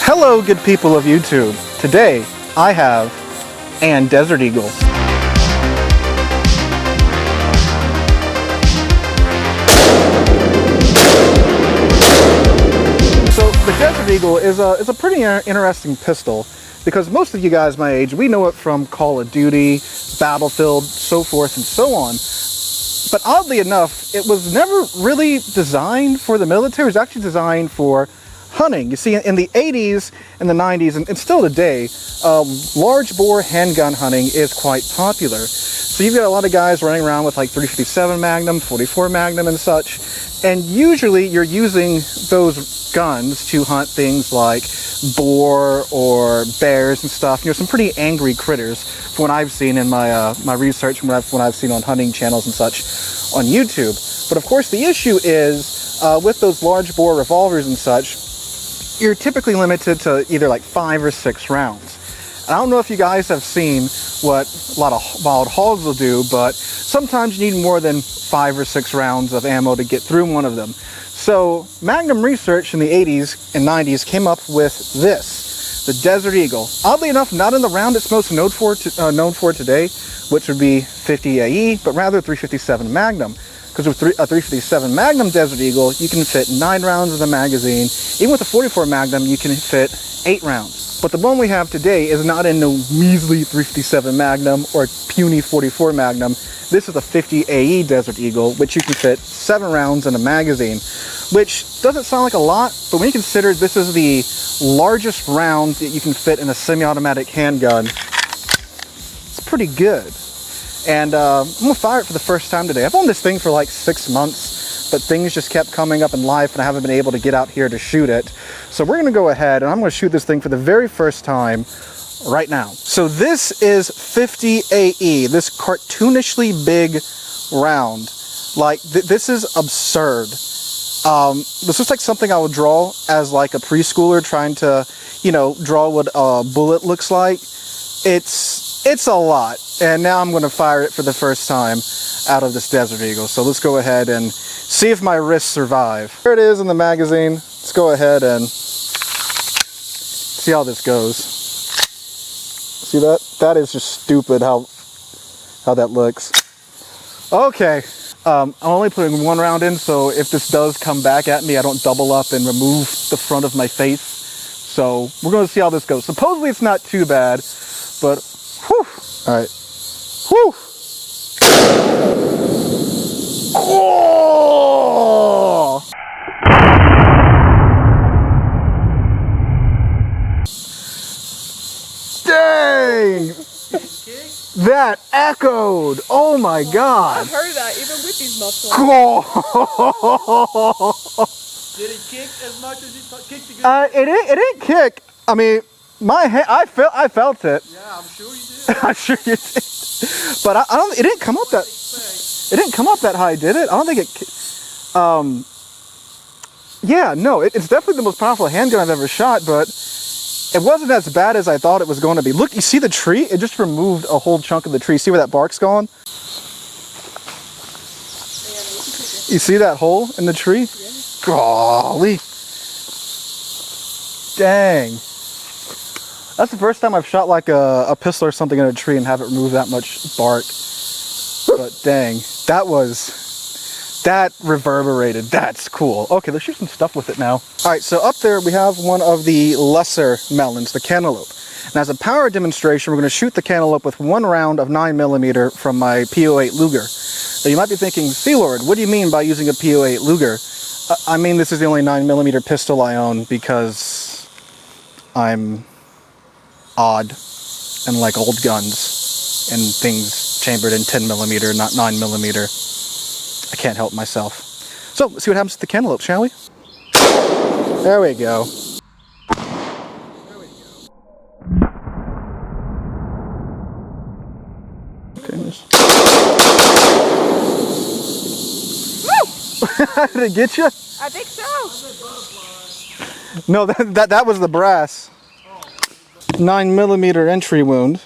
Hello, good people of YouTube. Today, I have an Desert Eagle. So, the Desert Eagle is a pretty interesting pistol because most of you guys my age, we know it from Call of Duty, Battlefield, so forth and so on. But oddly enough, it was never really designed for the military. It was actually designed for hunting. You see, in the 80s and the 90s, and still today, large bore handgun hunting is quite popular. So you've got a lot of guys running around with like 357 Magnum, 44 Magnum and such, and usually you're using those guns to hunt things like boar or bears and stuff. You know, some pretty angry critters from what I've seen in my my research, from what I've seen on hunting channels and such on YouTube. But of course the issue is with those large bore revolvers and such, you're typically limited to either like 5 or 6 rounds. And I don't know if you guys have seen what a lot of wild hogs will do, but sometimes you need more than 5 or 6 rounds of ammo to get through one of them. So Magnum Research in the 80s and 90s came up with this, the Desert Eagle. Oddly enough, not in the round it's most known for today, which would be 50 AE, but rather 357 Magnum. Because with a 357 Magnum Desert Eagle, you can fit 9 rounds in the magazine. Even with a 44 Magnum, you can fit 8 rounds. But the one we have today is not in no measly 357 Magnum or puny 44 Magnum. This is a 50 AE Desert Eagle, which you can fit 7 rounds in a magazine, which doesn't sound like a lot, but when you consider this is the largest round that you can fit in a semi-automatic handgun, it's pretty good. And I'm gonna fire it for the first time today. I've owned this thing for like 6 months, but things just kept coming up in life and I haven't been able to get out here to shoot it. So we're gonna go ahead and I'm gonna shoot this thing for the very first time right now. So this is 50 AE, this cartoonishly big round. Like, this is absurd. This looks like something I would draw as like a preschooler trying to, you know, draw what a bullet looks like. It's a lot. And now I'm going to fire it for the first time out of this Desert Eagle. So let's go ahead and see if my wrists survive. Here it is in the magazine. Let's go ahead and see how this goes. See that? That is just stupid how that looks. Okay. I'm only putting 1 round in, so if this does come back at me, I don't double up and remove the front of my face. So we're going to see how this goes. Supposedly it's not too bad, but whew. All right. Whew. Oh! Dang! That echoed! Oh my God! I've heard that even with these muscles. Oh. Did it kick as much as it kicked again? It didn't kick. I mean, my hand. I felt it. Yeah, I'm sure you did. I'm sure you did. But I don't. It didn't come up that. It didn't come up that high, did it? I don't think it. Yeah, no. It's definitely the most powerful handgun I've ever shot, but it wasn't as bad as I thought it was going to be. Look, you see the tree? It just removed a whole chunk of the tree. See where that bark's gone? You see that hole in the tree? Yeah. Golly. Dang. That's the first time I've shot like a pistol or something in a tree and haven't removed that much bark. But dang, that reverberated. That's cool. Okay, let's shoot some stuff with it now. All right, so up there we have one of the lesser melons, the Cantaloupe. And as a power demonstration, we're going to shoot the Cantaloupe with 1 round of 9mm from my P08 Luger. Now you might be thinking, Sea-Lord, what do you mean by using a P08 Luger? I mean, this is the only 9mm pistol I own because I'm odd and like old guns and things chambered in 10mm, not 9mm. I can't help myself. So let's see what happens to the Cantaloupe, shall we? There we go. Okay, did it get you? I think so. No, that was the brass. 9mm entry wound.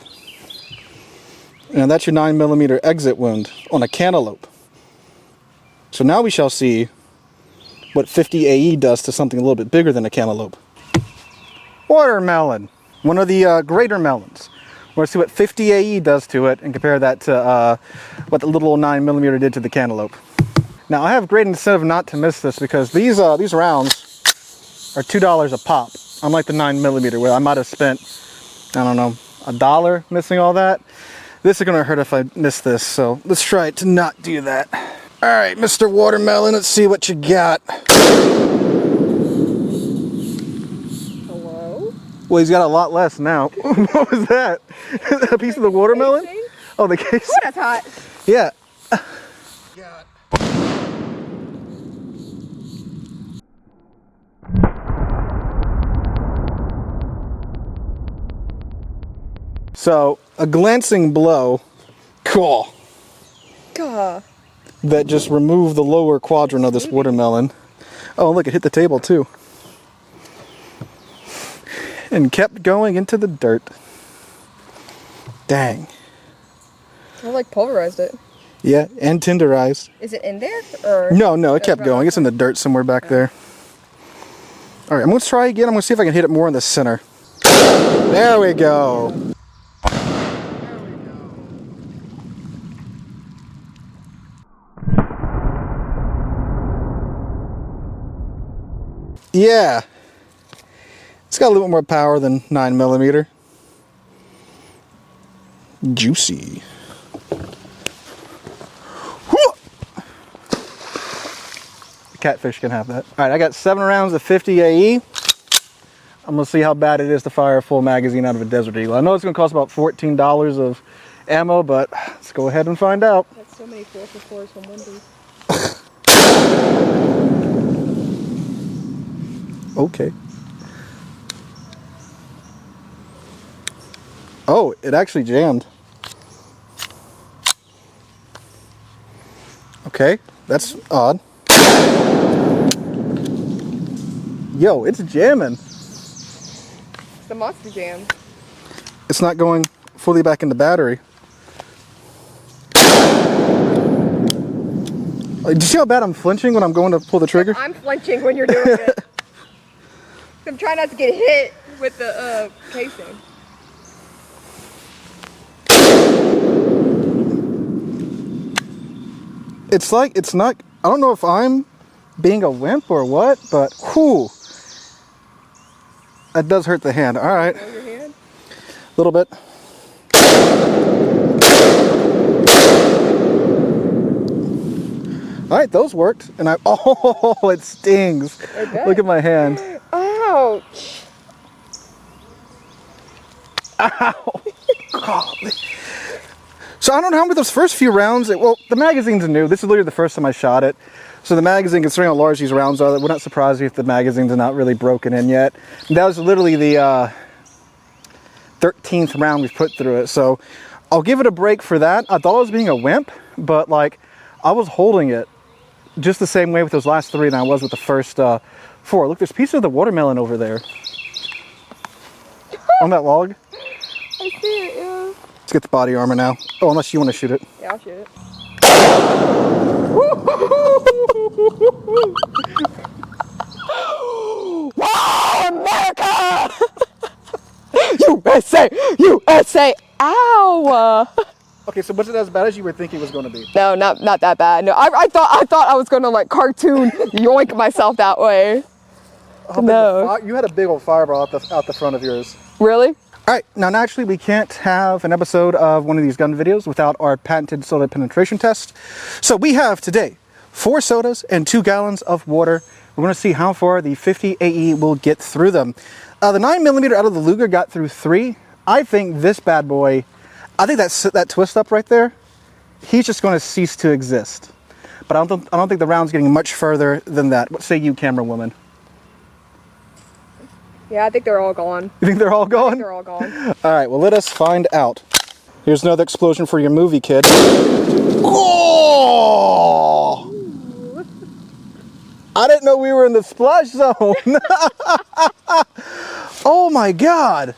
And that's your 9mm exit wound on a Cantaloupe. So now we shall see what 50 AE does to something a little bit bigger than a Cantaloupe. Watermelon, one of the greater melons. We're going to see what 50 AE does to it and compare that to what the little 9mm did to the cantaloupe. Now I have great incentive not to miss this because these rounds are $2 a pop, unlike the 9mm where I might have spent, I don't know, $1 missing all that. This is going to hurt if I miss this, so let's try to not do that. All right, Mr. Watermelon, let's see what you got. Hello? Well, he's got a lot less now. What was that? A piece of the watermelon? Casing? Oh, the case. Ooh, that's hot. Yeah. So, a glancing blow. Cool. God. That just removed the lower quadrant of this watermelon. Oh, look, it hit the table too. And kept going into the dirt. Dang. I like pulverized it. Yeah, and tenderized. Is it in there? Or No, it kept going. It's in the dirt somewhere back there. All right, I'm going to try again. I'm going to see if I can hit it more in the center. There we go. Yeah. It's got a little bit more power than 9mm. Juicy. The catfish can have that. All right, I got 7 rounds of 50 AE. I'm gonna see how bad it is to fire a full magazine out of a Desert Eagle. I know it's gonna cost about $14 of ammo, but let's go ahead and find out. That's so many 4x4s from Wendy's. Okay. Oh, it actually jammed. Okay, that's odd. Yo, it's jamming. It's the Monster Jam. It's not going fully back into battery. Do you see how bad I'm flinching when I'm going to pull the trigger? I'm flinching when you're doing it. I'm trying not to get hit with the casing. It's like, it's not, I don't know if I'm being a wimp or what, but whew. That does hurt the hand. All right. Blow your hand? A little bit. All right, those worked. And oh, it stings. Okay. Look at my hand. Ouch. Ow. Golly. So I don't know how many those first few rounds, well, the magazine's new. This is literally the first time I shot it. So the magazine, considering how large these rounds are, that would not surprise me if the magazine's not really broken in yet. And that was literally the 13th round we've put through it. So I'll give it a break for that. I thought I was being a wimp, but like I was holding it just the same way with those last 3 than I was with the first 4. Look, there's pieces of the watermelon over there. On that log. I see it, yeah. Let's get the body armor now. Oh, unless you want to shoot it. Yeah, I'll shoot it. Wow, America! USA! USA! Ow! Okay, so was it as bad as you were thinking it was going to be? No, not that bad. No, I thought I was gonna like cartoon yoink myself that way. No. You had a big old fireball out the front of yours. Really? All right, now naturally we can't have an episode of one of these gun videos without our patented soda penetration test. So we have today 4 sodas and 2 gallons of water. We're going to see how far the 50 AE will get through them. The 9mm out of the Luger got through 3. I think this bad boy, I think that twist up right there, he's just going to cease to exist. But I don't think the round's getting much further than that. What say you, camera woman? Yeah, I think they're all gone. You think they're all gone? I think they're all gone. All right, well, let us find out. Here's another explosion for your movie, kid. Oh! I didn't know we were in the splash zone. Oh my God.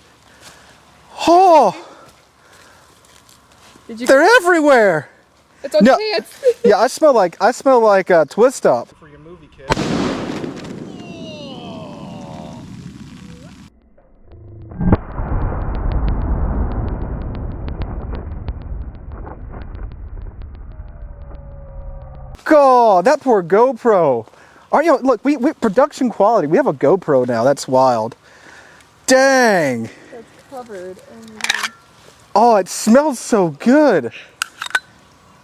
Oh. They're everywhere. It's on chance. Yeah, I smell like Twist Up. For your movie, kid. God, that poor GoPro. Are you? Look, we production quality. We have a GoPro now. That's wild. Dang. That's covered. Oh, it smells so good.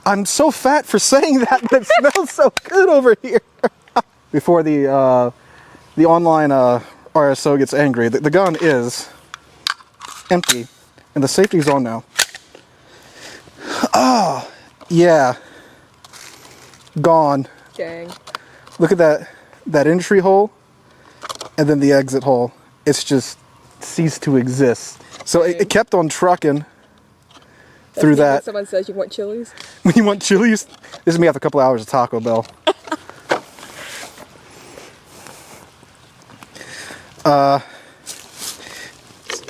I'm so fat for saying that, but it smells so good over here. Before the online RSO gets angry, the gun is empty, and the safety's on now. Oh, yeah. Gone. Dang. Look at that entry hole, and then the exit hole. It's just ceased to exist. So it kept on trucking through that. When someone says you want chilies. When you want chilies, this is me after a couple hours of Taco Bell.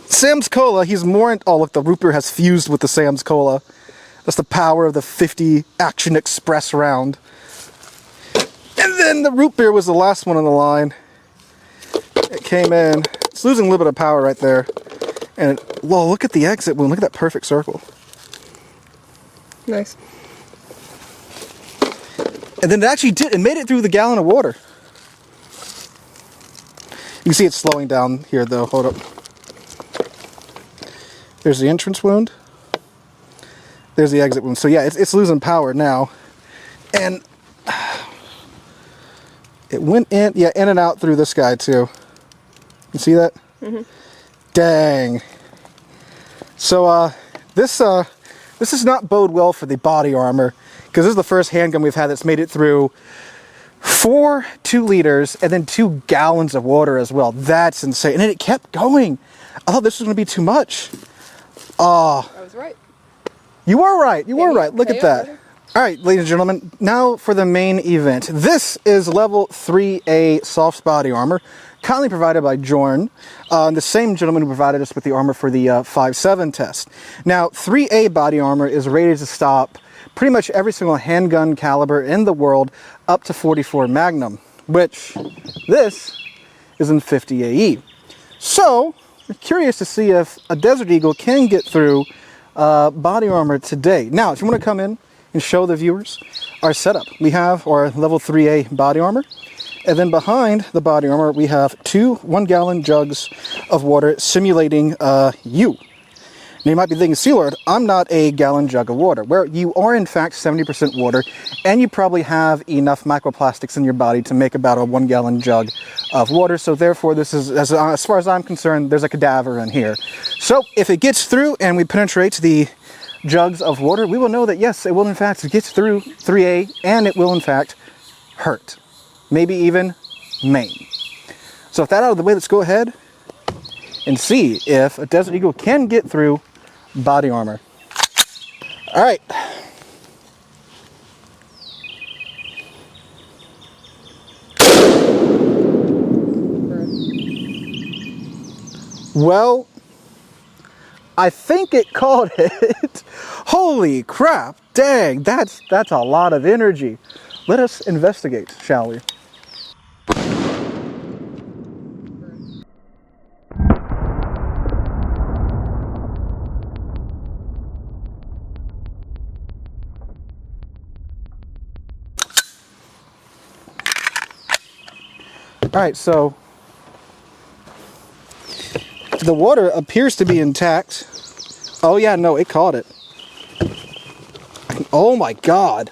Sam's Cola, he's more oh look, the root beer has fused with the Sam's Cola. That's the power of the 50 Action Express round. And then the root beer was the last one on the line. It came in. It's losing a little bit of power right there. And whoa, look at the exit wound. Look at that perfect circle. Nice. And then it actually did. It made it through the gallon of water. You can see it's slowing down here though. Hold up. There's the entrance wound. There's the exit wound. So yeah, it's losing power now. And it went in, yeah, in and out through this guy too. You see that? Mm-hmm. Dang. So this does not bode well for the body armor, because this is the first handgun we've had that's made it through 4 2-liters and then 2 gallons of water as well. That's insane. And then it kept going. I thought this was going to be too much. Oh. I was right. You were right. You were right. Look at that. All right, ladies and gentlemen, now for the main event. This is level 3A soft body armor, kindly provided by Jorn, the same gentleman who provided us with the armor for the 5.7 test. Now, 3A body armor is rated to stop pretty much every single handgun caliber in the world up to 44 Magnum, which this is in 50 AE. So, we're curious to see if a Desert Eagle can get through body armor today. Now, if you want to come in and show the viewers our setup, we have our level 3A body armor, and then behind the body armor we have 2 1-gallon jugs of water simulating you. Now you might be thinking, Sealord, I'm not a gallon jug of water. Where you are in fact 70% water, and you probably have enough microplastics in your body to make about a 1-gallon jug of water. So therefore, this is, as far as I'm concerned, there's a cadaver in here. So if it gets through and we penetrate the jugs of water, we will know that yes, it will in fact get through 3A, and it will in fact hurt, maybe even maim. So with that out of the way, let's go ahead and see if a Desert Eagle can get through body armor. All right. Well, I think it caught it. Holy crap, dang, that's a lot of energy. Let us investigate, shall we? All right, so the water appears to be intact. Oh yeah, no, it caught it. Oh my God,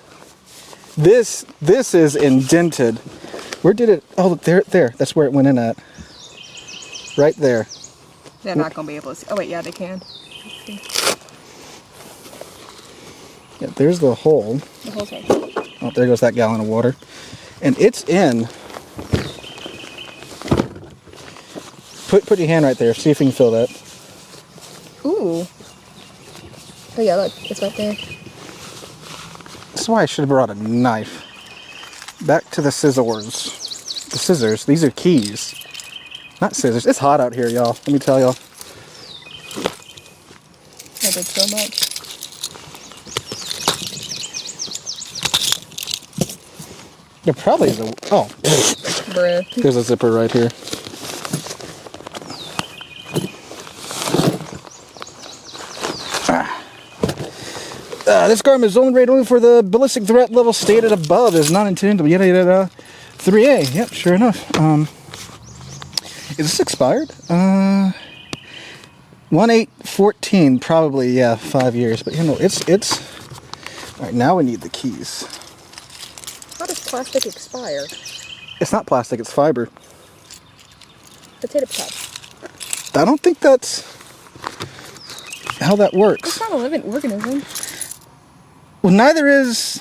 this is indented. Where did it? Oh, look, there. That's where it went in at. Right there. They're not gonna be able to see. Oh wait, yeah, they can. Yeah, there's the hole. The hole's right there. Oh, there goes that gallon of water, and it's in. Put your hand right there. See if you can feel that. Ooh. Oh yeah, look, it's right there. This is why I should have brought a knife. Back to the scissors. The scissors. These are keys, not scissors. It's hot out here, y'all. Let me tell y'all. I did so much. There probably is a. Oh, Bruh. there's a zipper right here. This garment is only rated only for the ballistic threat level stated above. Is not intended to be yada yada. 3A. Yep, sure enough. Is this expired? 1/8/14, probably, yeah, 5 years. But you know, it's. All right, now we need the keys. How does plastic expire? It's not plastic, it's fiber. Potato cups. I don't think that's how that works. It's not a living organism. Well, neither is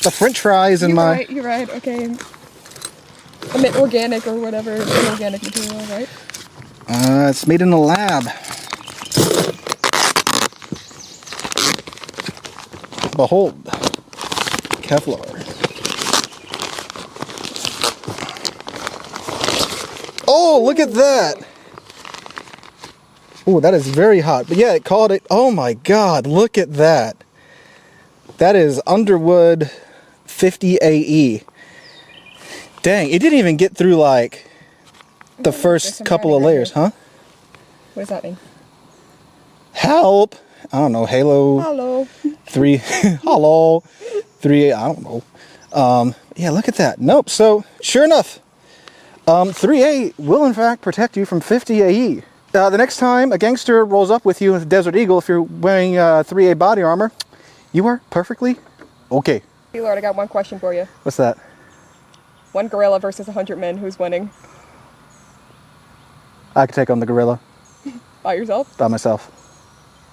the French fries in my. You're right. Okay. I meant organic or whatever, inorganic material, right? It's made in the lab. Behold, Kevlar. Oh, look at that! Oh, that is very hot. But yeah, it called it. Oh my God, look at that. That is Underwood 50 AE. Dang, it didn't even get through like the first couple of layers, huh? What does that mean? Help! I don't know, Halo Hello. 3, hello, 3, I don't know. Yeah, look at that. Nope, so sure enough, 3A will in fact protect you from 50 AE. The next time a gangster rolls up with you with a Desert Eagle, if you're wearing 3A body armor, you are perfectly okay. Hey Lord, I got one question for you. What's that? One gorilla versus 100 men, who's winning? I could take on the gorilla. By yourself? By myself.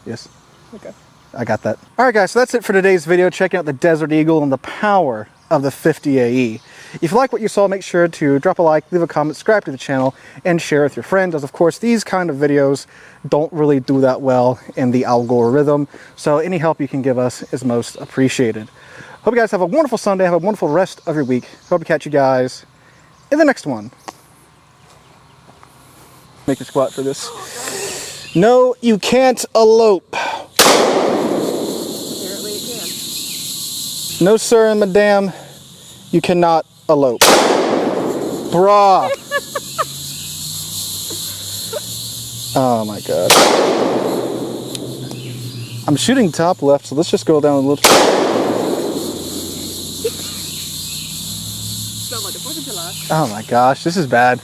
Yes. Okay. I got that. Alright guys, so that's it for today's video, checking out the Desert Eagle and the power of the 50 AE. If you like what you saw, make sure to drop a like, leave a comment, subscribe to the channel, and share with your friends, as of course these kind of videos don't really do that well in the algorithm, so any help you can give us is most appreciated. Hope you guys have a wonderful Sunday, have a wonderful rest of your week. Hope to catch you guys in the next one. Make a squat for this. No, you can't elope. Apparently it can. No sir and madam, you cannot elope. Brah. Oh my God. I'm shooting top left, so let's just go down a little. Oh my gosh, this is bad.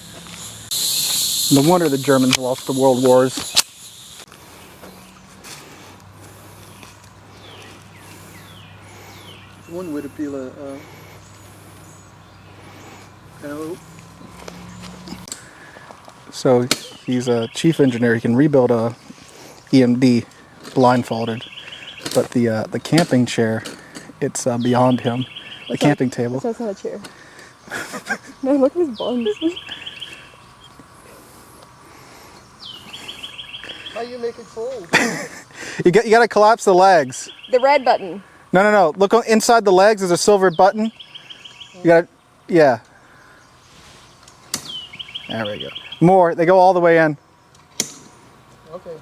No wonder the Germans lost the world wars. One way to peel a cantaloupe. So he's a chief engineer. He can rebuild a EMD blindfolded, but the camping chair, it's beyond him. The camping table. That's not a chair. Man, look at his buns. How you make it fold? You got to collapse the legs. The red button. No. Look inside the legs. There's a silver button. You got to, yeah. There we go. More. They go all the way in. Okay.